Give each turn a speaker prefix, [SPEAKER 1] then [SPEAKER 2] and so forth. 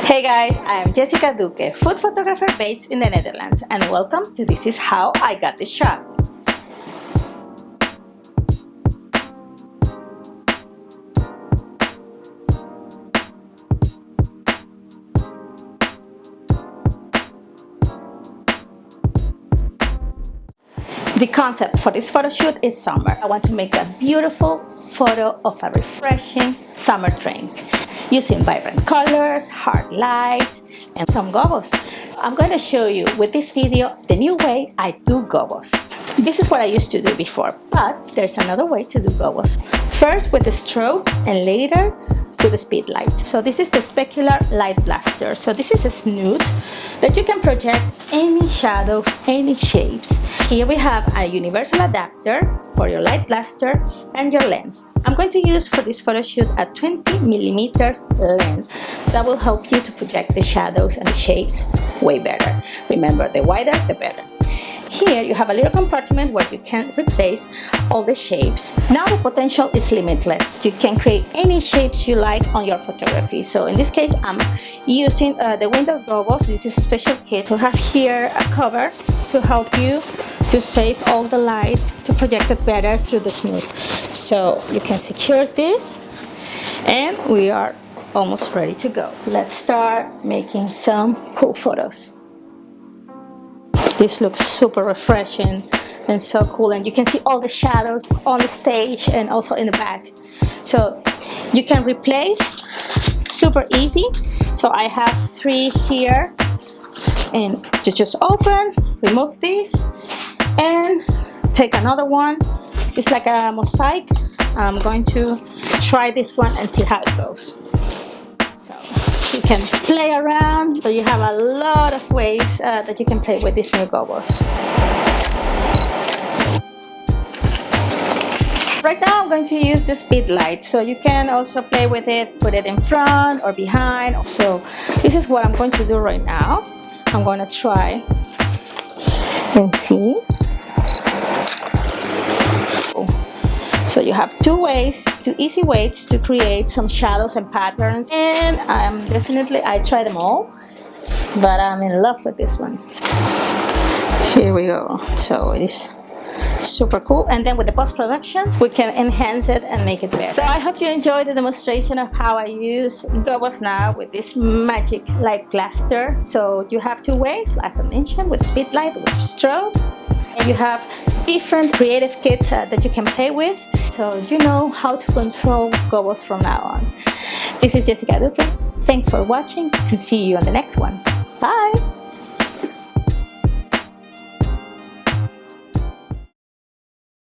[SPEAKER 1] Hey guys, I am Yessica Duque, food photographer based in the Netherlands, and welcome to This Is How I Got This Shot. The concept for this photo shoot is summer. I want to make a beautiful photo of a refreshing summer drink using vibrant colors, hard light, and some gobos. I'm going to show you with this video the new way I do gobos. This is what I used to do before, but there's another way to do gobos. First with the strobe and later with the speed light. So this is the Spekular light blaster. So this is a snoot that you can project any shadows, any shapes. Here we have a universal adapter for your light blaster and your lens. I'm going to use for this photo shoot a 20mm lens that will help you to project the shadows and the shapes way better. Remember, the wider the better. Here you have a little compartment where you can replace all the shapes. Now the potential is limitless. You can create any shapes you like on your photography. So in this case, I'm using the window gobos. This is a special kit to have here a cover to help you to save all the light to project it better through the snoot. So you can secure this and we are almost ready to go. Let's start making some cool photos. This looks super refreshing and so cool, and you can see all the shadows on the stage and also in the back. So you can replace super easy. So I have 3 here, and you just open, remove this, and take another one. It's like a mosaic. I'm going to try this one and see how it goes. You can play around, so you have a lot of ways that you can play with these new gobos. Right now I'm going to use the speed light, so you can also play with it, put it in front or behind. So this is what I'm going to do right now. I'm going to try and see. So you have 2 easy ways to create some shadows and patterns, and I try them all, but I'm in love with this one. Here we go. So it is super cool, and then with the post-production we can enhance it and make it better. So I hope you enjoyed the demonstration of how I use gobos now with this magic light blaster. So you have 2 ways, as I mentioned, with speed light, with strobe, and you have different creative kits that you can play with, so you know how to control gobos from now on. This is Yessica Duque. Thanks for watching and see you on the next one. Bye!